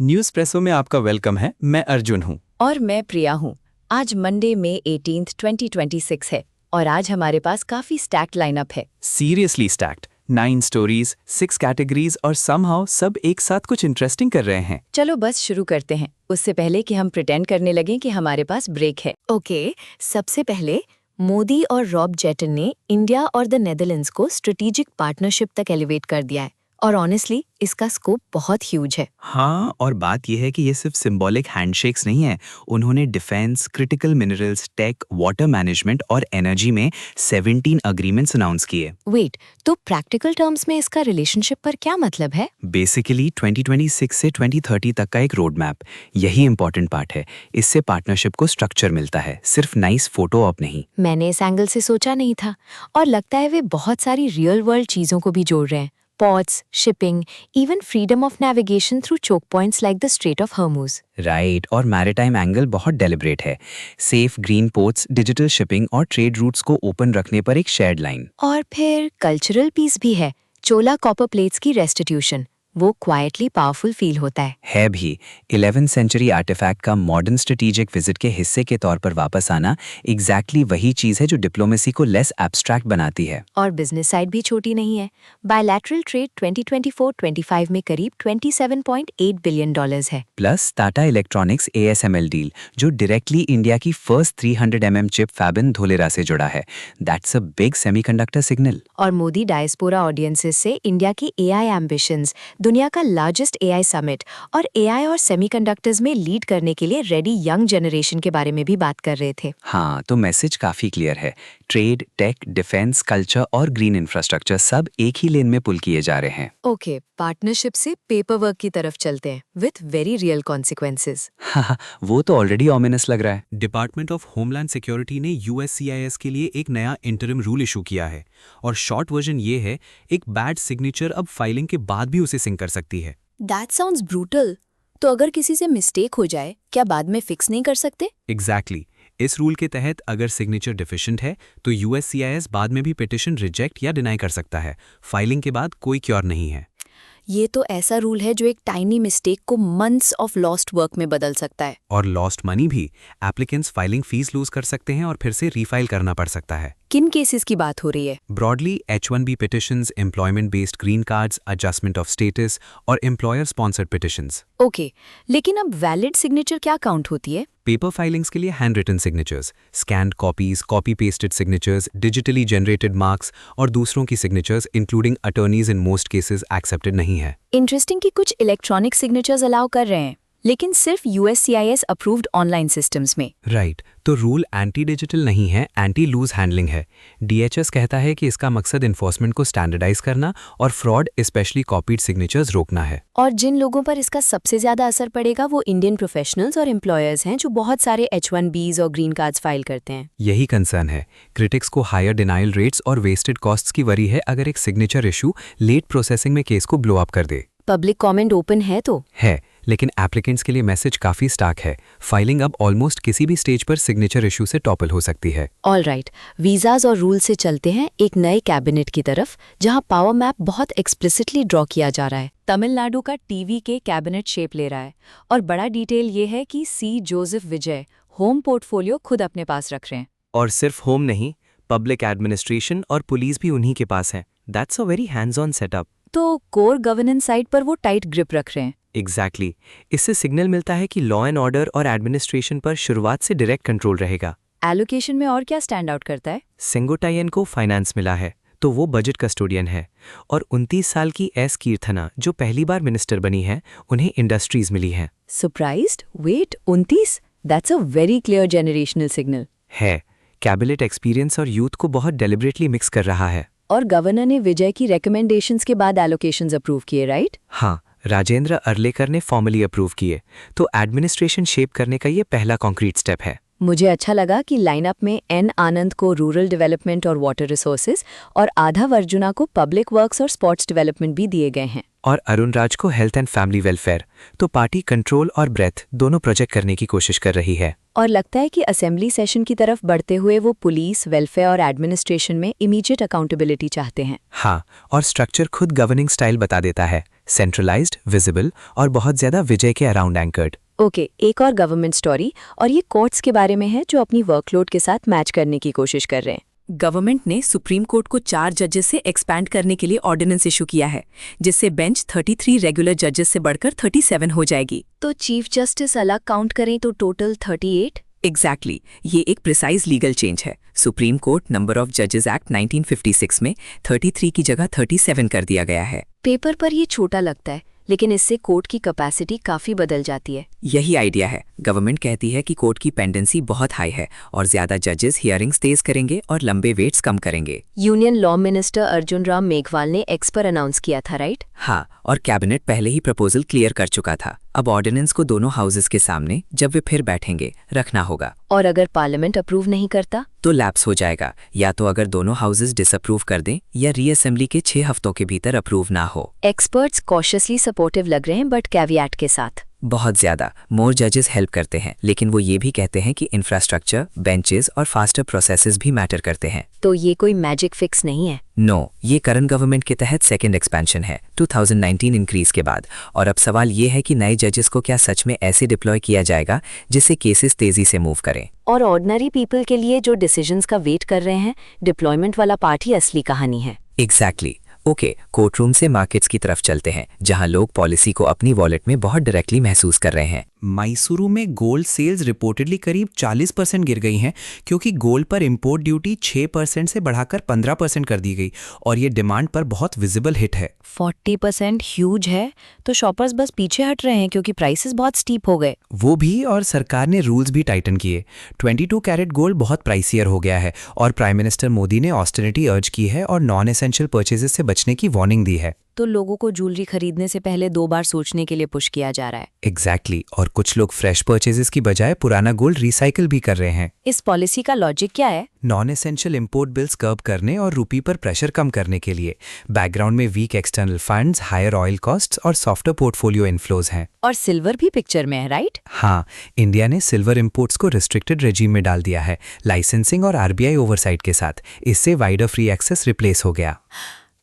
News Presso में आपका welcome है। मैं अर्जुन हूँ। और मैं प्रिया हूँ। आज मंडे मई 18, 2026 है और आज हमारे पास काफी स्टैक्ड लाइनअप है। Seriously stacked. 9 स्टोरीज, 6 कैटेगरीज और समहाउ सब एक साथ कुछ इंटरेस्टिंग कर रहे हैं। चलो बस शुरू करते हैं, उससे पहले कि हम प्रिटेंड करने लगें कि हमारे पास ब्रेक है। ओके, सबसे पहले मोदी और रॉब जेटन ने इंडिया और द नेदरलैंड्स को स्ट्रेटेजिक पार्टनरशिप तक एलिवेट कर दिया है और ऑनेस्टली इसका स्कोप बहुत ह्यूज है। हाँ, और बात यह है कि ये सिर्फ सिंबॉलिक हैंडशेक्स नहीं है। उन्होंने defence, critical minerals, tech, water management और एनर्जी में 17 अग्रीमेंट्स अनाउंस किए। वेट, तो प्रैक्टिकल टर्म्स में इसका रिलेशनशिप पर क्या मतलब है? बेसिकली 2026 से 2030 तक का एक रोड मैप, यही इंपॉर्टेंट पार्ट है। इससे पार्टनरशिप को स्ट्रक्चर मिलता है, सिर्फ नाइस फोटो ऑप नहीं। मैंने इस एंगल से सोचा नहीं था और लगता है वे बहुत सारी रियल वर्ल्ड चीजों को भी जोड़ रहे हैं। ports, shipping, even freedom of navigation through choke points like the Strait of Hormuz. Right, और मैरिटाइम एंगल बहुत डेलिब्रेट है। Safe green ports, digital shipping और ट्रेड रूट्स को ओपन रखने पर एक शेयर्ड लाइन। और फिर कल्चरल पीस भी है। चोला कॉपर प्लेट्स की रेस्टिट्यूशन, वो क्वाइटली पावरफुल फील होता है भी। 11th सेंचुरी आर्टिफैक्ट का मॉडर्न स्ट्रेटेजिक विजिट के हिस्से के तौर पर वापस आना एग्जैक्टली वही चीज है जो डिप्लोमेसी को लेस एब्स्ट्रैक्ट बनाती है। और बिजनेस साइड भी छोटी नहीं है। बायलैटरल ट्रेड 2024-25 में करीब $27.8 बिलियन है। Plus Tata electronics ASML deal जो डायरेक्टली इंडिया की फर्स्ट 300 mm चिप फैब इन धोलेरा से जुड़ा है। That's a big semiconductor signal. और मोदी डायस्पोरा ऑडियंसेस से इंडिया की AI एम्बिशंस, दुनिया का लार्जेस्ट AI समिट और AI और सेमीकंडक्टर्स में लीड करने के लिए रेडी यंग जनरेशन के बारे में भी बात कर रहे थे। हाँ, तो मैसेज काफी क्लियर है। ट्रेड, टेक, डिफेंस, कल्चर और ग्रीन इंफ्रास्ट्रक्चर सब एक ही लेन में पुल किए जा रहे हैं। ओके, पार्टनरशिप से पेपर वर्क की तरफ चलते हैं विथ वेरी रियल कॉन्सिक्वेंसेज। हाँ, वो तो ऑलरेडी ऑमिनस लग रहा है। डिपार्टमेंट ऑफ होमलैंड सिक्योरिटी ने USCIS के लिए एक नया इंटरिम रूल इशू किया है और शॉर्ट वर्जन ये है, एक बैड सिग्नेचर अब फाइलिंग के बाद भी उसे सिंक कर सकती है। That sounds brutal. तो अगर किसी से मिस्टेक हो जाए, क्या बाद में फिक्स नहीं कर सकते? एग्जैक्टली। इस रूल के तहत अगर सिग्नेचर डिफिशिएंट है तो USCIS बाद में भी पिटिशन रिजेक्ट या डिनाई कर सकता है। फाइलिंग के बाद कोई क्योर नहीं है। ये तो ऐसा रूल है जो एक टाइनी मिस्टेक को मंथ्स ऑफ लॉस्ट वर्क में बदल सकता है। और लॉस्ट मनी भी। एप्लीकेंट्स फाइलिंग फीस लूज कर सकते हैं और फिर से रीफाइल करना पड़ सकता है। किन केसेस की बात हो रही है? Broadly H1B petitions, employment based green cards, adjustment of status और एम्प्लॉयर स्पॉन्सर्ड पिटिशंस। ओके, लेकिन अब वैलिड सिग्नेचर क्या काउंट होती है? पेपर फाइलिंग्स के लिए hand written signatures, scanned copies, copy pasted signatures, digitally generated marks और दूसरों की signatures including attorneys in most cases accepted नहीं है। इंटरेस्टिंग कि कुछ इलेक्ट्रॉनिक सिग्नेचर्स अलाउ कर रहे हैं, लेकिन सिर्फ USCIS अप्रूव्ड ऑनलाइन सिस्टम्स में। राइट, तो रूल एंटी डिजिटल नहीं है, एंटी लूज हैंडलिंग है। DHS कहता है कि इसका मकसद इन्फोर्समेंट को स्टैंडर्डाइज करना और फ्रॉड, स्पेशली कॉपीड सिग्नेचर्स, रोकना है। और जिन लोगों पर इसका सबसे ज्यादा असर पड़ेगा वो इंडियन प्रोफेशनल्स और एम्प्लॉयर्स हैं जो बहुत सारे H1Bs और ग्रीन कार्ड्स फाइल करते हैं। यही कंसर्न है। क्रिटिक्स को हायर डिनाइल रेट्स और वेस्टेड कॉस्ट्स की वरी है अगर एक सिग्नेचर इशू लेट प्रोसेसिंग में केस को ब्लो अप कर दे। पब्लिक कमेंट ओपन है तो है, लेकिन एप्लीकेंट्स के लिए मैसेज काफी स्टार्क है। फाइलिंग अब ऑलमोस्ट किसी भी स्टेज पर सिग्नेचर इशू से टॉपल हो सकती है। ऑल राइट, वीजाज और रूल से चलते हैं एक नए कैबिनेट की तरफ जहां पावर मैप बहुत एक्सप्लिसिटली ड्रॉ किया जा रहा है। तमिलनाडु का TV के कैबिनेट शेप ले रहा है और बड़ा डिटेल ये है कि C. जोसेफ विजय होम पोर्टफोलियो खुद अपने पास रख रहे हैं। और सिर्फ होम नहीं, पब्लिक एडमिनिस्ट्रेशन और पुलिस भी उन्हीं के पास है। That's a very hands on setup. तो कोर गवर्नेंस साइड पर वो टाइट ग्रिप रख रहे हैं। एग्जैक्टली। इससे सिग्नल मिलता है कि लॉ एंड ऑर्डर और एडमिनिस्ट्रेशन पर शुरुआत से डायरेक्ट कंट्रोल रहेगा। एलोकेशन में और क्या स्टैंड आउट करता है? सेंगोटायन को फाइनेंस मिला है, तो वो बजट कस्टोडियन है। और 29 साल की S. कीर्थना जो पहली बार मिनिस्टर बनी है, उन्हें इंडस्ट्रीज मिली हैं। Surprised? Wait, 29? That's a very clear generational signal है। कैबिनेट एक्सपीरियंस और यूथ को बहुत डेलिबरेटली मिक्स कर रहा है। और गवर्नर ने विजय की रिकमेंडेशंस के बाद एलोकेशंस अप्रूव किए, राइट? हाँ, राजेंद्र अर्लेकर ने फॉर्मली अप्रूव किए, तो एडमिनिस्ट्रेशन शेप करने का ये पहला कॉन्क्रीट स्टेप है। मुझे अच्छा लगा कि लाइनअप में N. आनंद को रूरल डेवलपमेंट और वाटर रिसोर्सेज और आधा अर्जुना को पब्लिक वर्क्स और स्पोर्ट्स डेवलपमेंट भी दिए गए हैं। और अरुण राज को हेल्थ एंड फैमिली वेलफेयर। तो पार्टी कंट्रोल और ब्रेथ दोनों प्रोजेक्ट करने की कोशिश कर रही है। और लगता है कि असेंबली सेशन की तरफ बढ़ते हुए वो पुलिस, वेलफेयर और एडमिनिस्ट्रेशन में इमीडिएट अकाउंटेबिलिटी चाहते हैं। हाँ, और स्ट्रक्चर खुद गवर्निंग स्टाइल बता देता है। सेंट्रलाइज्ड, विजिबल और बहुत ज़्यादा विजय के अराउंड एंकर्ड। ओके, एक और गवर्नमेंट स्टोरी, और ये कोर्ट्स के बारे में है जो अपनी वर्कलोड के साथ मैच करने की कोशिश कर रहे हैं। गवर्नमेंट ने सुप्रीम कोर्ट को 4 जजेस से एक्सपैंड करने के लिए ऑर्डिनेंस इशू किया है, जिससे बेंच 33 रेगुलर जजेस से बढ़कर 37 हो जाएगी। तो चीफ जस्टिस अलग काउंट करें तो टोटल 38? एग्जैक्टली ये एक प्रिसाइज लीगल चेंज है। सुप्रीम कोर्ट नंबर ऑफ जजेस एक्ट 1956 में 33 की जगह 37 कर दिया गया है। पेपर पर ये छोटा लगता है, लेकिन इससे कोर्ट की कैपेसिटी काफी बदल जाती है। यही आइडिया है। गवर्नमेंट कहती है कि कोर्ट की पेंडेंसी बहुत हाई है और ज्यादा जजेस हियरिंग्स तेज करेंगे और लंबे वेट्स कम करेंगे। Union law minister Arjun Ram Meghwal ने एक्स पर अनाउंस किया था, राइट? हाँ, और कैबिनेट पहले ही प्रपोजल क्लियर कर चुका था। अब ऑर्डिनेंस को दोनों हाउसेस के सामने जब वे फिर बैठेंगे रखना होगा। और अगर पार्लियामेंट अप्रूव नहीं करता तो लैप्स हो जाएगा, या तो अगर दोनों हाउसेस डिसअप्रूव कर दें या रीअसेंबली के 6 हफ्तों के भीतर अप्रूव ना हो। एक्सपर्ट्स कॉशियसली सपोर्टिव लग रहे हैं, बट कैविएट के साथ। बहुत ज्यादा। मोर जजेस हेल्प करते हैं, लेकिन वो ये भी कहते हैं कि इंफ्रास्ट्रक्चर, बेंचेस और फास्टर प्रोसेसेस भी मैटर करते हैं। तो ये कोई मैजिक फिक्स नहीं है? नो, ये करंट गवर्नमेंट के तहत सेकंड एक्सपेंशन है 2019 इंक्रीज के बाद। और अब सवाल ये है कि नए जजेस को क्या सच में ऐसे डिप्लॉय किया जाएगा जिससे केसेस तेजी से मूव करें। और ऑर्डिनरी पीपल के लिए जो डिसीजंस का वेट कर रहे हैं, डिप्लॉयमेंट वाला पार्ट ही असली कहानी है। एग्जैक्टली। ओके, कोर्टरूम से मार्केट्स की तरफ चलते हैं, जहां लोग पॉलिसी को अपनी वॉलेट में बहुत डायरेक्टली महसूस कर रहे हैं। मैसूरू में गोल्ड सेल्स रिपोर्टेडली करीब 40% गिर गई हैं, क्योंकि गोल्ड पर इंपोर्ट ड्यूटी 6% से बढ़ाकर 15% कर दी गई, और ये डिमांड पर बहुत विजिबल हिट है। 40% ह्यूज है, तो शॉपर्स बस पीछे हट रहे हैं क्योंकि प्राइसेस बहुत स्टीप हो गए। वो भी, और सरकार ने रूल्स भी टाइटन किए। 22 कैरेट गोल्ड बहुत प्राइसियर हो गया है, और प्राइम मिनिस्टर मोदी ने ऑस्टेरिटी अर्ज की है और नॉन एसेंशियल परचेजेस से बचने की वार्निंग दी है। तो लोगों को ज्वेलरी खरीदने से पहले 2 बार सोचने के लिए पुश किया जा रहा है। एग्जैक्टली, और कुछ लोग फ्रेश परचेजेस की बजाय पुराना गोल्ड रिसाइकिल भी कर रहे हैं। इस पॉलिसी का लॉजिक क्या है? नॉन एसेंशियल इंपोर्ट बिल्स कर्ब करने और रुपी पर प्रेशर कम करने के लिए। बैकग्राउंड में weak external funds, higher oil costs और सॉफ्टर पोर्टफोलियो इनफ्लोज हैं। और सिल्वर भी पिक्चर में है, राइट? हाँ, इंडिया ने सिल्वर इंपोर्ट्स को रिस्ट्रिक्टेड रेजिम में डाल दिया है, लाइसेंसिंग और आरबीआई ओवरसाइट के साथ। इससे वाइडर फ्री एक्सेस रिप्लेस हो गया।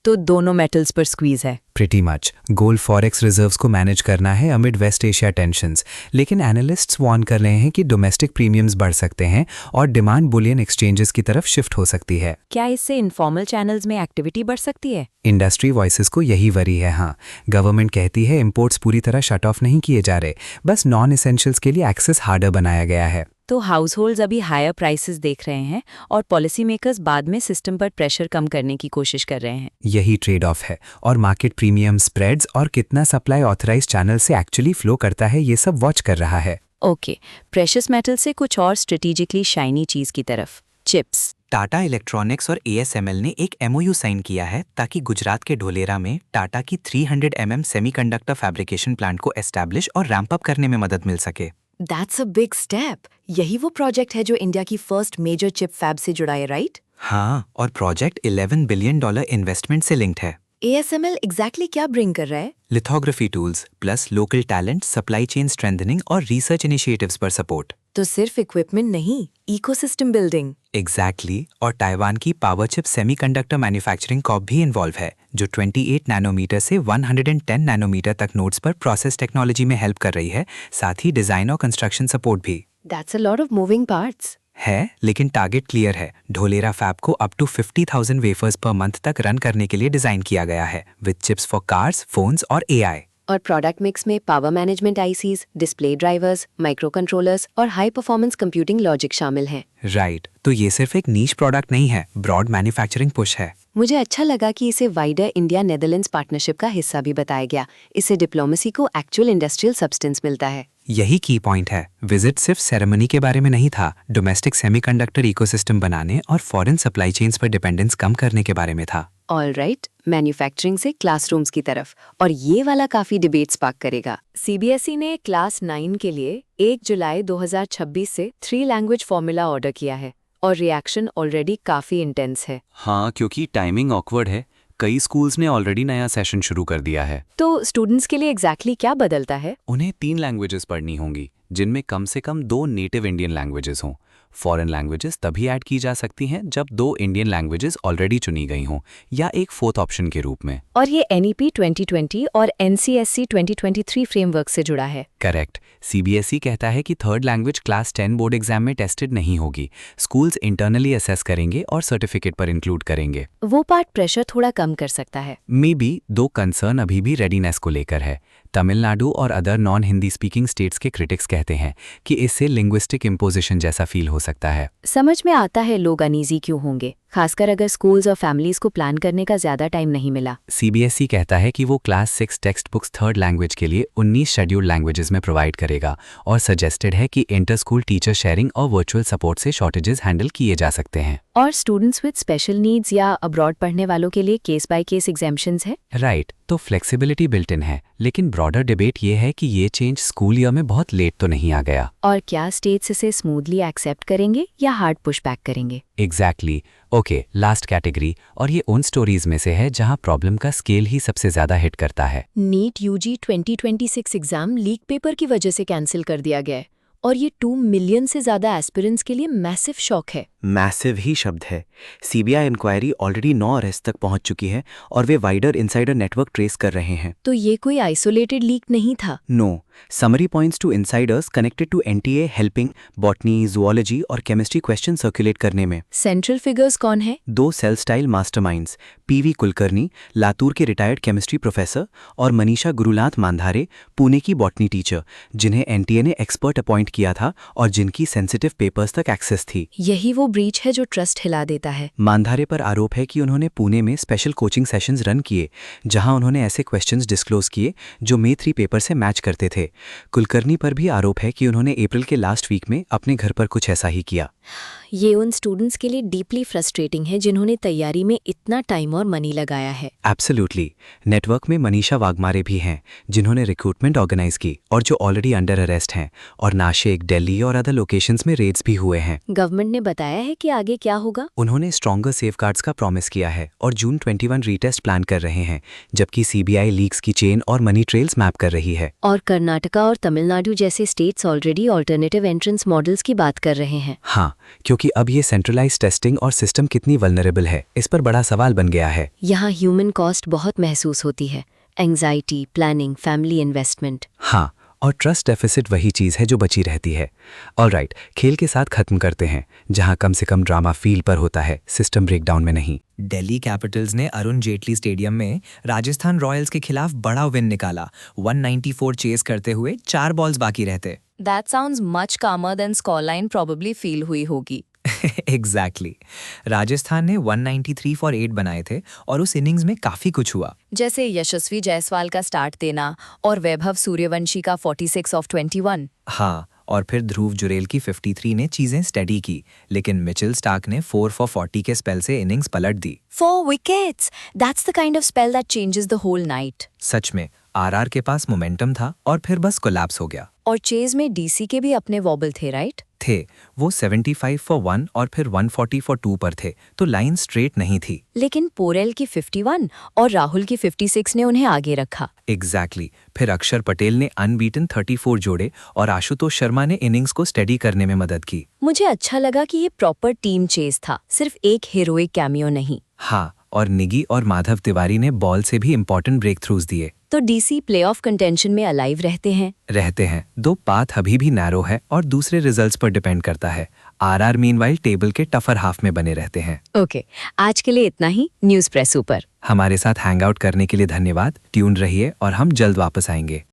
तो दोनों मेटल्स पर स्क्वीज है। Pretty much. Gold forex reserves को मैनेज करना है अमिड वेस्ट एशिया टेंशंस, लेकिन एनालिस्ट्स वार्न कर रहे हैं कि डोमेस्टिक प्रीमियम्स बढ़ सकते हैं और डिमांड बुलियन एक्सचेंजेस की तरफ शिफ्ट हो सकती है। क्या इससे इनफॉर्मल चैनल्स में एक्टिविटी बढ़ सकती है? इंडस्ट्री वॉइसेस को यही वरी है। हाँ, गवर्नमेंट कहती है इंपोर्ट्स पूरी तरह शट ऑफ नहीं किए जा रहे, बस नॉन एसेंशियल्स के लिए एक्सेस हार्डर बनाया गया है। तो हाउस होल्ड्स अभी हायर प्राइसेस देख रहे हैं और पॉलिसी मेकर्स बाद में सिस्टम पर प्रेशर कम करने की कोशिश कर रहे हैं। यही ट्रेड ऑफ है, और मार्केट प्रीमियम, स्प्रेड्स और कितना सप्लाई ऑथराइज चैनल से एक्चुअली फ्लो करता है, ये सब वॉच कर रहा है। ओके, प्रेशियस मेटल से कुछ और स्ट्रेटेजिकली शाइनी चीज की तरफ, चिप्स। टाटा इलेक्ट्रॉनिक्स और ASML ने एक MOU साइन किया है ताकि गुजरात के ढोलेरा में टाटा की 300 mm सेमीकंडक्टर फैब्रिकेशन प्लांट को एस्टैब्लिश और रैंप अप करने में मदद मिल सके। That's a big step. यही वो प्रोजेक्ट है जो इंडिया की फर्स्ट मेजर चिप फैब से जुड़ा है, राइट? हाँ, और प्रोजेक्ट $11 बिलियन इन्वेस्टमेंट से लिंक्ड है। ASML एग्जैक्टली क्या ब्रिंग कर रहा है? Lithography tools plus local talent, supply chain strengthening और रिसर्च इनिशिएटिव्स पर सपोर्ट। तो सिर्फ इक्विपमेंट नहीं, इकोसिस्टम बिल्डिंग। एग्जैक्टली, और ताइवान की power chip semiconductor manufacturing Corp भी इन्वॉल्व है, जो 28 नैनोमीटर से 110 नैनोमीटर तक नोड्स पर प्रोसेस टेक्नोलॉजी में हेल्प कर रही है, साथ ही डिजाइन और कंस्ट्रक्शन सपोर्ट भी। That's a lot of moving parts है, लेकिन टारगेट क्लियर है। ढोलेरा फैब को अप टू 50,000 वेफर्स पर मंथ तक रन करने के लिए डिजाइन किया गया है, with chips for cars, phones और AI। और प्रोडक्ट मिक्स में power management ICs, display drivers, micro controllers और हाई परफॉर्मेंस कंप्यूटिंग लॉजिक शामिल हैं। राइट, तो ये सिर्फ एक नीश प्रोडक्ट नहीं है, ब्रॉड मैन्युफैक्चरिंग पुश है। मुझे अच्छा लगा कि इसे वाइडर इंडिया नेदरलैंड्स पार्टनरशिप का हिस्सा भी बताया गया। इससे डिप्लोमेसी को एक्चुअल इंडस्ट्रियल सब्सटेंस मिलता है। यही की पॉइंट है। विजिट सिर्फ सेरेमनी के बारे में नहीं था, डोमेस्टिक सेमीकंडक्टर इकोसिस्टम बनाने और फॉरेन सप्लाई चेन्स पर डिपेंडेंस कम करने के बारे में था। ऑलराइट, मैन्युफैक्चरिंग से क्लासरूम्स की तरफ, और ये वाला काफी डिबेट स्पार्क करेगा। CBSE ने क्लास 9 के लिए 1 जुलाई 2026 से 3 लैंग्वेज फॉर्मूला ऑर्डर किया है, और रिएक्शन ऑलरेडी काफी इंटेंस है। हाँ, क्योंकि टाइमिंग ऑकवर्ड है। कई स्कूल्स ने ऑलरेडी नया सेशन शुरू कर दिया है। तो स्टूडेंट्स के लिए एग्जैक्टली क्या बदलता है? उन्हें 3 लैंग्वेजेस पढ़नी होंगी, जिनमें कम से कम 2 नेटिव इंडियन लैंग्वेजेस हों। फॉरेन लैंग्वेजेस तभी ऐड की जा सकती हैं जब 2 इंडियन लैंग्वेजेस ऑलरेडी चुनी गई हों या एक फोर्थ ऑप्शन के रूप में। और ये NEP 2020 और NCSC 2023 फ्रेमवर्क से जुड़ा है। करेक्ट। CBSE कहता है कि third language class 10 board exam में टेस्टेड नहीं होगी। स्कूल्स इंटरनली असेस करेंगे और सर्टिफिकेट पर इंक्लूड करेंगे। वो पार्ट प्रेशर थोड़ा कम कर सकता है। मे बी 2 कंसर्न अभी भी रेडीनेस को लेकर है। तमिलनाडु और other non Hindi speaking states के क्रिटिक्स कहते हैं कि इससे लिंग्विस्टिक इम्पोजिशन जैसा फील हो सकता है। समझ में आता है लोग अनईजी क्यों होंगे, खासकर अगर स्कूल्स और फैमिलीज को प्लान करने का ज्यादा टाइम नहीं मिला। CBSE कहता है कि वो class 6 text books third language के लिए 19 शेड्यूल्ड लैंग्वेजेस में प्रोवाइड करेगा और सजेस्टेड है कि इंटर स्कूल टीचर शेयरिंग और वर्चुअल सपोर्ट से शॉर्टेजेस हैंडल किए जा सकते हैं। और स्टूडेंट्स विद स्पेशल नीड्स या अब्रॉड पढ़ने वालों के लिए केस बाय केस एग्जेम्पशंस है। राइट, तो फ्लेक्सिबिलिटी बिल्ट इन है, लेकिन ब्रॉडर डिबेट ये है कि ये चेंज स्कूल ईयर में बहुत लेट तो नहीं आ गया। और क्या स्टेट्स इसे स्मूथली एक्सेप्ट करेंगे या हार्ड पुशबैक करेंगे? एग्जैक्टली। ओके, लास्ट कैटेगरी, और ये उन स्टोरीज में से है जहां प्रॉब्लम का स्केल ही सबसे ज्यादा हिट करता है। NEET UG 2026 exam leak paper की वजह से कैंसिल कर दिया गया है और ये 2 मिलियन से ज्यादा एस्पिरेंट्स के लिए मैसिव शॉक है। मैसिव ही शब्द है। CBI इंक्वायरी ऑलरेडी 9 अरेस्ट तक पहुंच चुकी है और वे वाइडर इनसाइडर नेटवर्क ट्रेस कर रहे हैं। तो ये कोई आइसोलेटेड लीक नहीं था। No, summary points to insiders connected to NTA helping botany, zoology और केमिस्ट्री क्वेश्चन सर्कुलेट करने में। सेंट्रल फिगर्स कौन है? 2 self style masterminds, PV Kulkarni, Latur के रिटायर्ड केमिस्ट्री प्रोफेसर, और मनीषा गुरुनाथ मांधारे, पुणे की बॉटनी टीचर, जिन्हें NTA ने एक्सपर्ट अपॉइंट किया था और जिनकी सेंसिटिव पेपर्स तक एक्सेस थी। यही वो ब्रीच है जो ट्रस्ट हिला देता है। मांधारे पर आरोप है कि उन्होंने पुणे में स्पेशल कोचिंग सेशंस रन किए जहां उन्होंने ऐसे क्वेश्चंस डिस्क्लोज किए जो May 3 पेपर से मैच करते थे। कुलकर्णी पर भी आरोप है कि उन्होंने अप्रैल के लास्ट वीक में अपने घर पर कुछ ऐसा ही किया। ये उन स्टूडेंट्स के लिए डीपली फ्रस्ट्रेटिंग है जिन्होंने तैयारी में इतना टाइम और मनी लगाया है। एब्सोल्युटली। नेटवर्क में मनीषा वाघमारे भी हैं जिन्होंने रिक्रूटमेंट ऑर्गेनाइज की और जो ऑलरेडी अंडर अरेस्ट हैं, और नाशिक, दिल्ली और अदर लोकेशंस में रेड्स भी हुए हैं। गवर्नमेंट ने बताया है कि आगे क्या होगा? उन्होंने स्ट्रॉन्गर सेफगार्ड्स का प्रॉमिस किया है और जून 21 रीटेस्ट प्लान कर रहे हैं, जबकि CBI लीक्स की चेन और मनी ट्रेल्स मैप कर रही है। और कर्नाटका और तमिलनाडु जैसे states already alternative entrance models की बात कर रहे हैं। हाँ, क्योंकि अब ये सेंट्रलाइज टेस्टिंग और सिस्टम कितनी वल्नरेबल है, इस पर बड़ा सवाल बन गया है। यहाँ ह्यूमन कॉस्ट बहुत महसूस होती है, एंग्जाइटी, प्लानिंग, फैमिली इन्वेस्टमेंट। हाँ, और ट्रस्ट डेफिसिट वही चीज़ है जो बची रहती है। ऑलराइट, खेल के साथ खत्म करते हैं, जहां कम से कम ड्रामा फील्ड पर होता है, सिस्टम ब्रेकडाउन में नहीं। दिल्ली कैपिटल्स ने अरुण जेटली स्टेडियम में राजस्थान रॉयल्स के खिलाफ बड़ा विन निकाला, 194 चेस करते हुए 4 बॉल्स बाकी रहते। That sounds much calmer than scoreline probably feel हुई होगी। एग्जैक्टली। राजस्थान ने 193 फॉर 8 बनाए थे और उस इनिंग्स में काफी कुछ हुआ, जैसे यशस्वी जायसवाल का स्टार्ट देना और वैभव सूर्यवंशी का 46 ऑफ 21। हाँ, और फिर ध्रुव जुरेल की 53 ने चीजें स्टेडी की, लेकिन मिचेल स्टार्क ने 4 फॉर 40 के स्पेल से इनिंग्स पलट दी। 4 wickets! That's the kind of spell that changes the whole night. सच में RR के पास मोमेंटम था और फिर बस कोलैप्स हो गया। और चेज में DC के भी अपने वॉबल थे, राइट? थे, वो 75 फॉर 1 और फिर 140 फॉर 2 पर थे, तो लाइन स्ट्रेट नहीं थी। लेकिन पोरेल की 51 और राहुल की 56 ने उन्हें आगे रखा। एग्जैक्टली। फिर अक्षर पटेल ने अनबीटन 34 जोड़े और आशुतोष शर्मा ने इनिंग्स को स्टेडी करने में मदद की। मुझे अच्छा लगा कि ये प्रॉपर टीम चेज था, सिर्फ एक हीरोइक कैमियो नहीं। हाँ, और निगी और माधव तिवारी ने बॉल से भी इंपॉर्टेंट ब्रेक थ्रूज दिए। तो DC प्लेऑफ कंटेंशन में अलाइव रहते हैं। दो पाथ अभी भी नैरो है और दूसरे रिजल्ट्स पर डिपेंड करता है। RR मीनवाइल टेबल के टफर हाफ में बने रहते हैं। ओके, आज के लिए इतना ही। न्यूज़ प्रेस ऊपर हमारे साथ हैंग आउट करने के लिए धन्यवाद। ट्यून रहिए और हम जल्द वापस आएंगे।